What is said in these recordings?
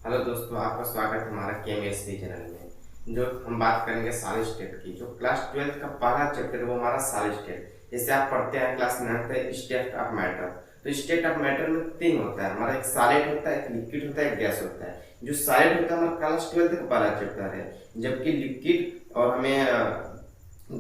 Hello दोस्तों, आपका स्वागत है हमारा केमिस्ट्री चैनल में। जो हम बात करेंगे सॉलिड स्टेट की। जो क्लास 12 का पहला चैप्टर है वो हमारा सॉलिड स्टेट। जैसे आप पढ़ते हैं क्लास 9 है स्टेट ऑफ मैटर। तो स्टेट ऑफ मैटर में तीन होता है हमारा, एक सॉलिड होता है, एक लिक्विड होता है, एक गैस होता है। जो सॉलिड होता है हमारा क्लास 12 का पहला चैप्टर है, जबकि लिक्विड और हमें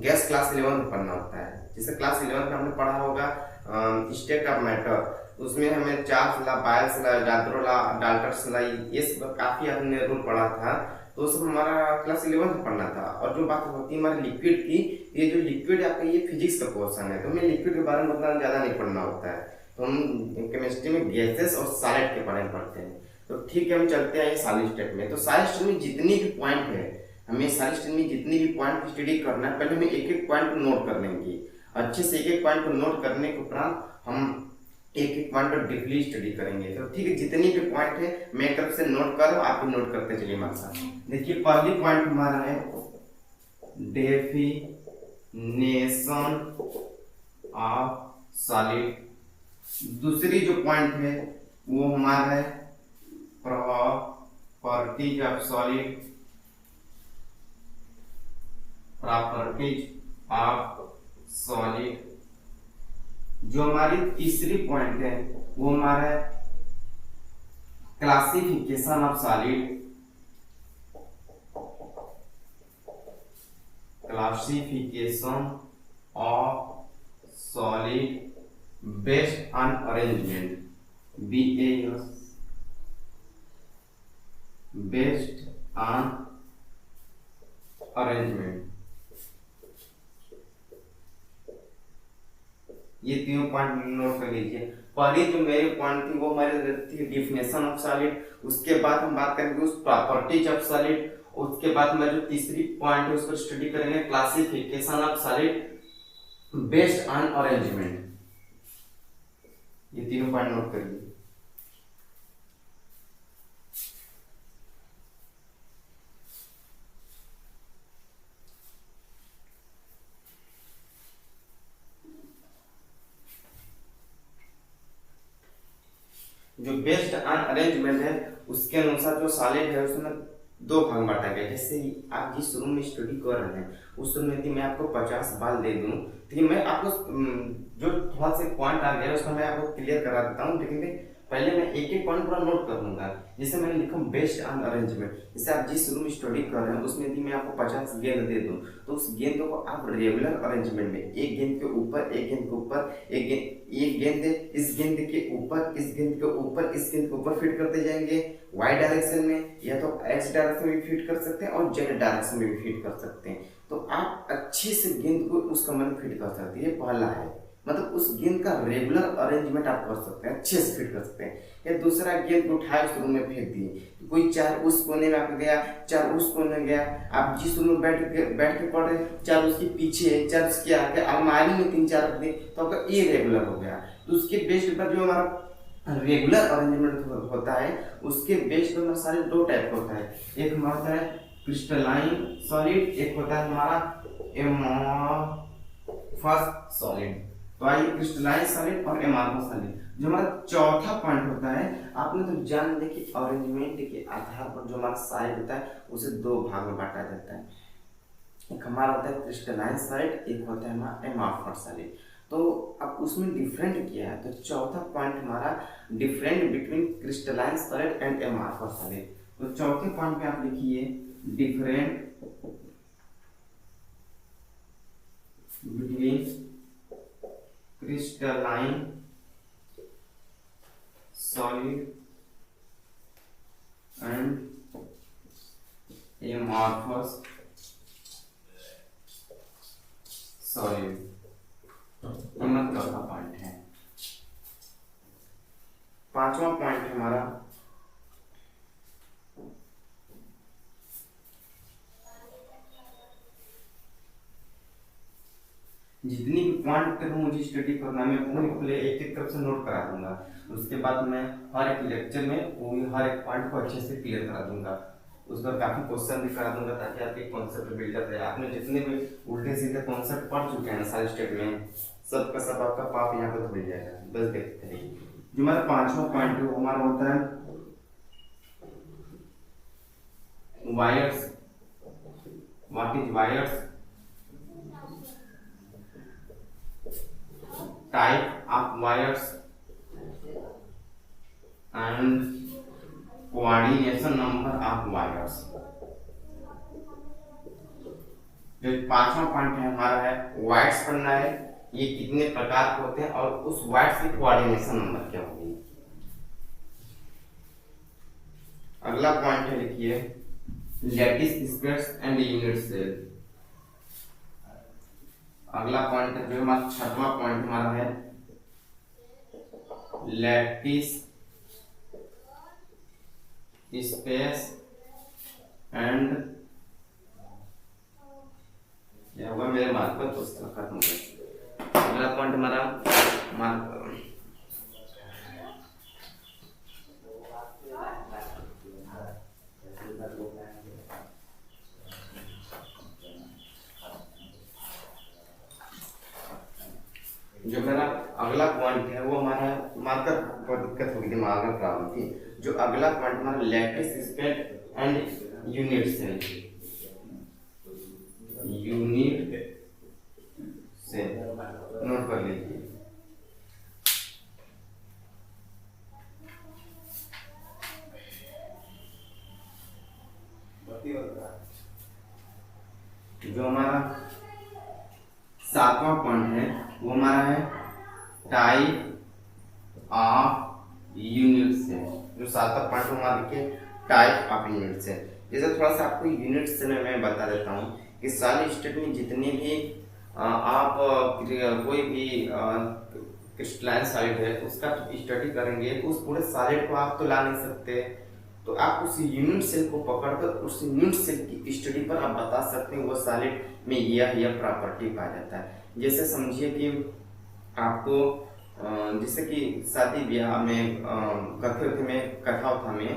गैस क्लास 11 में पढ़ना होता है। जैसे क्लास 11 में हमने पढ़ा होगा स्टेट ऑफ मैटर, उसमें हमें चार्ल्स ला, बायल्स ला, गाद्रो ला, डाल्टन्स ला, ये सब काफी हमने रूल पढ़ा था। तो सब हमारा क्लास 11 में पढ़ना था। और जो बात होती है हमारे लिक्विड की, ये जो लिक्विड आपका ये फिजिक्स का पोर्शन है, तो हमें लिक्विड के बारे में उतना ज्यादा नहीं पढ़ना होता है। तो हम केमिस्ट्री में गैसेस और सॉलिड के बारे में पढ़ते हैं। तो ठीक है, हम चलते हैं सॉलिड स्टेट में। तो सॉलिड स्टेट में जितनी भी पॉइंट है, हमें सॉलिड स्टेट में जितनी भी पॉइंट की स्टडी करना है, पहले हमें एक एक पॉइंट को नोट कर लेंगे। अच्छे से एक एक पॉइंट को नोट करने के उपरांत हम एक एक पॉइंट पर डीपली स्टडी करेंगे। तो ठीक है, जितनी भी पॉइंट है मैं एक तरफ से नोट कर रहा हूँ, आप भी नोट करते चलिए हमारे साथ। देखिए, पहली पॉइंट हमारा है डेफिनेशन ऑफ सॉलिड। दूसरी जो पॉइंट है वो हमारा है properties of solid. Properties of solid. जो हमारी तीसरी पॉइंट है वो हमारा है classification of solid. Classification of solid based on arrangement. BAS based on arrangement. ये तीनों पॉइंट नोट कर लीजिए। पहली जो मेरी पॉइंट थी वो हमारी थी डिफिनेशन ऑफ सॉलिड। उसके बाद हम बात करेंगे उस प्रॉपर्टीज ऑफ सॉलिड। उसके बाद में जो तीसरी पॉइंट है उसको स्टडी करेंगे classification of solid based on arrangement. ये तीनों पॉइंट नोट करिए। जो बेस्ड ऑन अरेंजमेंट है उसके अनुसार जो सॉलिड है उसमें दो भाग बांटा गया। जैसे आप जिस रूम में स्टडी कर रहे हैं उस रूम में यदि मैं आपको 50 बाल दे दूं, तो मैं आपको जो थोड़ा सा पॉइंट आ गया उसको मैं आपको क्लियर करा देता हूँ, लेकिन पहले मैं एक एक पॉइंट पूरा नोट कर लूंगा। जैसे मैंने लिखा बेस्ड ऑन अरेंजमेंट। जैसे आप जिस रूम में स्टडी कर रहे हैं उसमें यदि मैं आपको 50 गेंद दे दूं, तो उस गेंद को आप रेगुलर अरेंजमेंट में एक गेंद के ऊपर, एक गेंद के ऊपर, एक गेंद इस गेंद के ऊपर, इस गेंद के ऊपर, इस गेंद के ऊपर फिट करते जाएंगे। वाई डायरेक्शन में या तो एक्स डायरेक्शन में भी फिट कर सकते हैं और जेड डायरेक्शन में भी फिट कर सकते हैं। तो आप अच्छे से गेंद को उस कमरे में फिट कर सकते हैं। ये पहला है, मतलब उस गेंद का रेगुलर अरेंजमेंट आप कर सकते हैं, अच्छे से फिट कर सकते हैं। या दूसरा, गेंद को उठाए उस रूम में फेंक दिए, तो कोई चार उस कोने में आप गया, चार उस कोने में गया। आप जिस रूम में बैठ के पढ़ रहे, चार उसके पीछे, चार उसके आगे, अलमारी में 3-4 रख दिए, तो आपका ये रेगुलर हो गया। तो उसके बेस पर जो हमारा रेगुलर अरेंजमेंट होता है उसके बेस पर सारे दो टाइप का होता है। एक हमारा होता है क्रिस्टलाइन सॉलिड, एक होता है हमारा एमॉर्फस सॉलिड। तो आइए क्रिस्टलाइन सॉलिड और एमॉर्फस सॉलिड। जो हमारा चौथा पॉइंट होता है, आपने तो जान लिया कि अरेंजमेंट के आधार पर जो हमारा सॉलिड होता है उसे दो भाग में बांटा जाता है। एक हमारा होता है क्रिस्टलाइन सॉलिड, एक होता है हमारा एमॉर्फस सॉलिड। तो अब उसमें डिफरेंट किया है। तो चौथा पॉइंट हमारा different between crystalline solid and amorphous solid. तो चौथे पॉइंट में आप लिखिए different between crystalline solid and amorphous solid. कीमत का पॉइंट है। पांचवा पॉइंट है हमारा जितनी भी पॉइंट तक मुझे स्टडी करना मैं पूरी पहले एक एक तरफ से नोट करा दूंगा। उसके बाद मैं हर एक लेक्चर में पूरी हर एक पॉइंट को अच्छे से क्लियर करा दूंगा। उस पर काफी क्वेश्चन भी करा दूंगा ताकि आपके कॉन्सेप्ट बिल्डअप रहे। आपने जितने भी उल्टे सीधे कॉन्सेप्ट पढ़ चुके हैं ना सारे स्टेप में, सब का सब आपका पाप यहाँ पर धुल जाएगा। बस देखते रहिए। जो हमारा पांचवा पॉइंट है वो हमारा होता है wires, what is wires, type of wires and coordination number of wires। जो पांचवा पॉइंट है हमारा है वायर्स पढ़ना है, ये कितने प्रकार के होते हैं और उस वायर्स की कोऑर्डिनेशन नंबर क्या होगी। अगला पॉइंट है लिखिए lattice squares and unit cell. अगला पॉइंट जो हमारा छठवां पॉइंट हमारा है लैटिस स्पेस एंड क्या हुआ मेरे मार्कर तो खत्म हो गया। अगला पॉइंट हमारा मार्कर जो मेरा अगला पॉइंट है वो हमारा मार्कर पर दिक्कत होगी, दिमाग में प्रॉब्लम थी। जो अगला पॉइंट हमारा lattice space and unit cell, unit से नोट कर लीजिए। जो हमारा सातवां पॉइंट है वो हमारा है टाइप ऑफ यूनिट सेल। जो सातवां पॉइंट हमारा देखिए टाइप ऑफ यूनिट सेल। जैसे थोड़ा सा आपको यूनिट सेल में मैं बता देता हूँ कि सॉलिड स्टेट में जितने भी आप कोई भी क्रिस्टलाइन सॉलिड है उसका स्टडी करेंगे तो उस पूरे सॉलिड को आप तो ला नहीं सकते, तो आप उस यूनिट सेल को पकड़कर उस यूनिट सेल की स्टडी पर आप बता सकते हैं वो सॉलिड में यह प्रॉपर्टी पाया जाता है। जैसे समझिए कि आपको जैसे कि शादी ब्याह में कथा में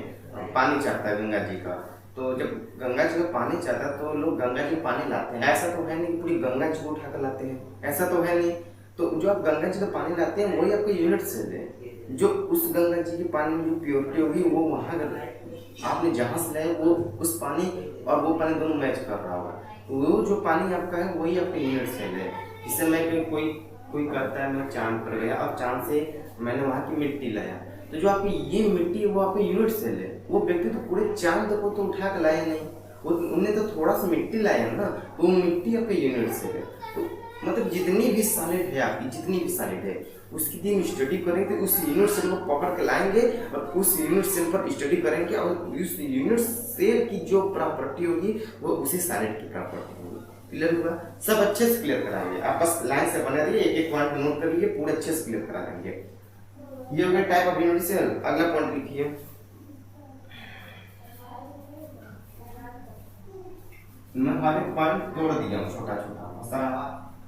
पानी चाहता है गंगा जी का, तो जब गंगा जी का पानी चाहता है तो लोग गंगा जी पानी लाते हैं। ऐसा तो है नहीं कि पूरी गंगा जी को उठा कर लाते हैं, ऐसा तो है नहीं। तो जो आप गंगा जी का पानी लाते हैं वही आपको यूनिट सेल है। जो उस गंगा जी के पानी में जो प्योरिटी होगी वो वहाँ आपने जहाँ से लाए वो उस पानी और वो पानी दोनों मैच कर रहा होगा, वो जो पानी आपका है वही आपका यूनिट सेल है। इससे मैं कोई करता है मैं चांद पर गया और चांद से मैंने वहाँ की मिट्टी लाया, तो जो आपकी ये मिट्टी है वो आपका यूनिट सेल है। वो व्यक्ति तो पूरे चांद को तो उठा कर लाया नहीं, वो उन्होंने तो थोड़ा सा मिट्टी लाया ना, तो वो मिट्टी आपका यूनिट सेल है। तो मतलब जितनी भी सॉलिड है आपकी, जितनी भी सॉलिड है उसकी दिन स्टडी करेंगे, उस यूनिट सेल को पकड़ के लाएंगे और उस यूनिट सेल पर स्टडी करेंगे और उस यूनिट सेल की जो प्रॉपर्टी होगी वो उसी सॉलिड की प्रॉपर्टी होगी। क्लियर हुआ? सब अच्छे से क्लियर कराएंगे, आप बस लाइन से बना रहिए, एक एक पॉइंट नोट कर लीजिए, पूरे अच्छे से क्लियर करा देंगे। ये हो गया टाइप ऑफ यूनिट सेल। अगला पॉइंट लिखिए मैं वाले पॉइंट तोड़ दिया हूँ छोटा छोटा, सारा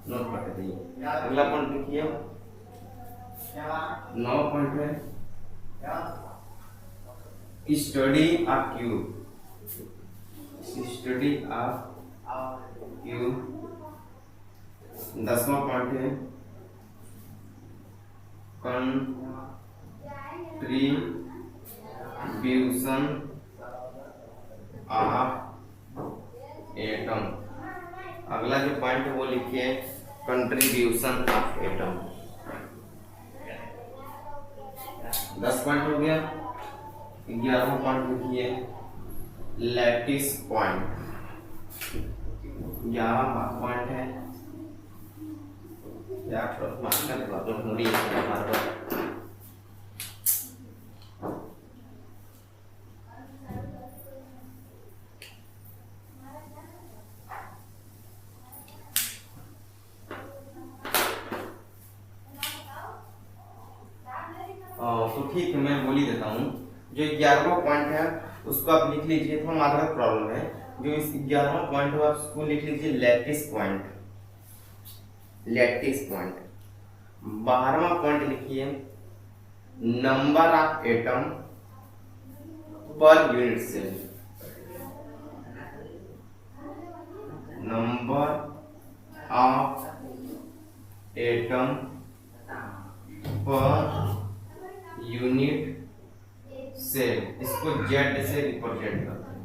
नोट करके दिए। अगला पॉइंट लिखिए 9 पॉइंट है study of cube, study of cube. 10वां पॉइंट है कंट्रीब्यूशन ऑफ एटम। अगला जो पॉइंट है वो लिखिए कंट्रीब्यूशन ऑफ एटम। 10 पॉइंट हो गया। 11वां पॉइंट लिखिए लैटिस पॉइंट। 11वां पॉइंट है तो ठीक है मैं बोल ही देता हूँ। जो 11वां पॉइंट है उसको आप लिख लीजिए, थोड़ा मात्रा का प्रॉब्लम है। जो इस 11वां पॉइंट है आप उसको लिख लीजिए लैटिस पॉइंट, लैटिस पॉइंट। 12वां पॉइंट लिखिए number of atom per unit cell, number of atom per unit cell. इसको जेड से रिप्रेजेंट करते हैं,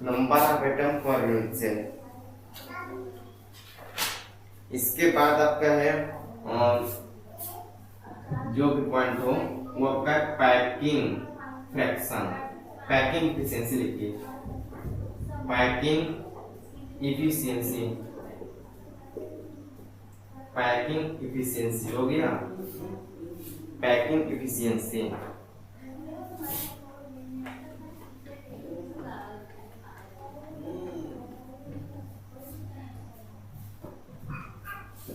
number of atom per unit cell. इसके बाद आपका है जो भी पॉइंट हो वो आपका पैकिंग फ्रैक्शन, पैकिंग इफिशियंसी लिखिए, पैकिंग इफिशियंसी, पैकिंग इफिशियंसी हो गया, पैकिंग इफिशियंसी।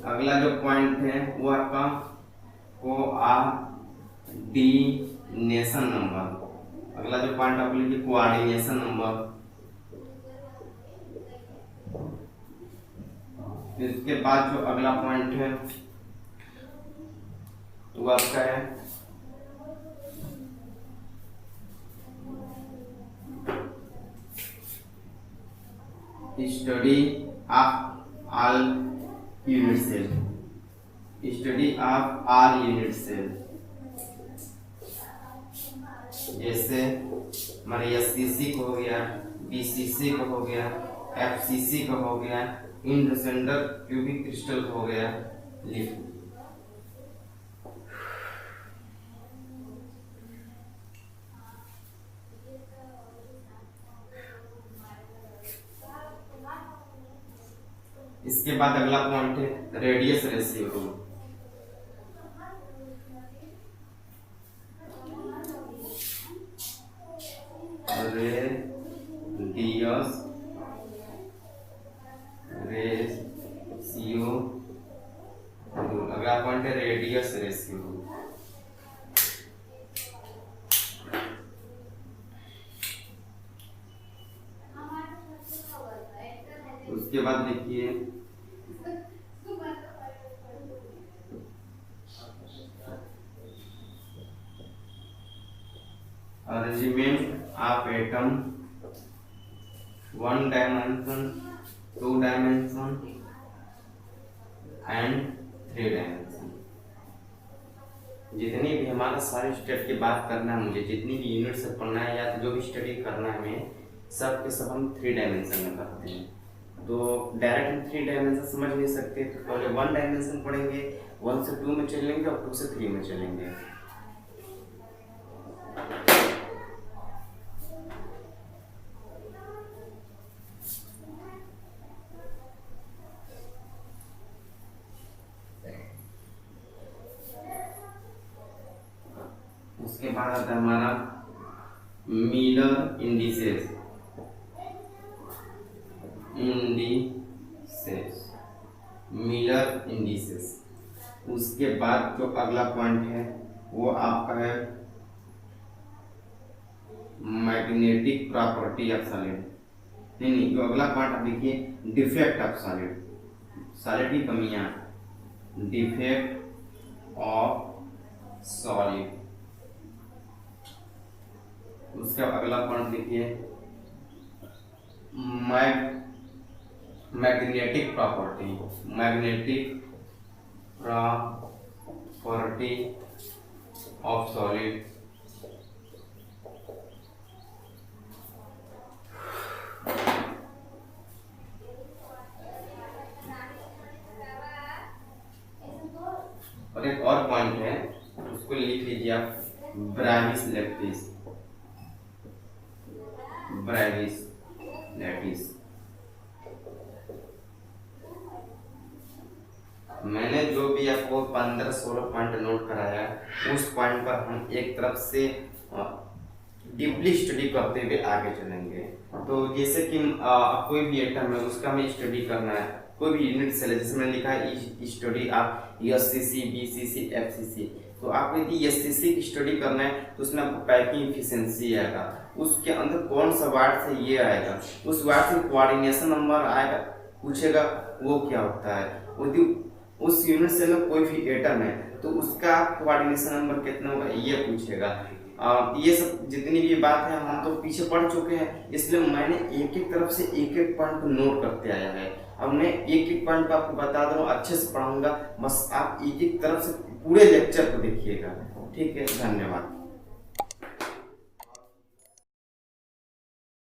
अगला जो पॉइंट है वो आपका कोऑर्डिनेशन नंबर। अगला जो पॉइंट आप लिखिए कोऑर्डिनेशन नंबर। इसके बाद जो अगला पॉइंट है वो आपका है study of all unit cell, study of all unit cell. जैसे हमारे एससीसी को हो गया, बीसीसी को हो गया, एफसीसी को हो गया, इंडसेंडर क्यूबिक क्रिस्टल को हो गया, लिख। इसके बाद अगला पॉइंट है रेडियस रेशियो। रेडियस रेशियो, अगला पॉइंट है रेडियस रेशियो। उसके बाद देखिए arrangement of atom, 1 dimension, 2 dimension and 3 dimension. जितनी भी हमारा सारे स्टेप की बात करना है, मुझे जितनी भी यूनिट से पढ़ना है या जो भी स्टडी करना है हमें, सब के सब हम 3 डायमेंशन में करते हैं। तो डायरेक्ट 3 डायमेंशन समझ नहीं सकते तो पहले 1 डायमेंशन पढ़ेंगे, 1 से 2 में चलेंगे और 2 से 3 में चलेंगे। उसके बाद आता है हमारा मिलर इंडिसेस, मिलर इंडिसेस। उसके बाद जो अगला पॉइंट है वो आपका है मैग्नेटिक प्रॉपर्टी ऑफ सॉलिड। नहीं, जो अगला पॉइंट आप देखिए डिफेक्ट ऑफ सॉलिड, सॉलिड की कमियां, डिफेक्ट ऑफ सॉलिड। उसका अगला पॉइंट देखिए magnetic property, magnetic property of solid. और एक और पॉइंट है उसको लिख लीजिए आप, ब्रेविस लैटिस, ब्रेविस लैटिस। मैंने जो भी आपको 15-16 पॉइंट नोट कराया उस पॉइंट पर हम एक तरफ से डीपली स्टडी करते हुए आगे चलेंगे। तो जैसे कि कोई भी एटम है उसका हमें स्टडी करना है, कोई भी यूनिट सेल जैसे मैंने लिखा है स्टडी आप एससीसी, बीसीसी, एफसीसी। तो आपको यदि एससीसी की स्टडी करना है तो उसमें आपको पैकिंग इफिशियंसी आएगा, उसके अंदर कौन सा वार्ड से ये आएगा, उस वार्ड से कोऑर्डिनेशन नंबर आएगा, पूछेगा वो क्या होता है। यदि उस यूनिट सेल में कोई भी एटम है तो उसका कोऑर्डिनेशन नंबर कितना होगा ये पूछेगा। ये सब जितनी भी बात है हम तो पीछे पढ़ चुके हैं, इसलिए मैंने एक एक तरफ से एक एक पॉइंट को नोट करते आया है। अब मैं एक एक पॉइंट को आपको बता दे रहा हूँ, अच्छे से पढ़ाऊंगा, बस आप एक एक तरफ से पूरे लेक्चर को देखिएगा। ठीक है, धन्यवाद।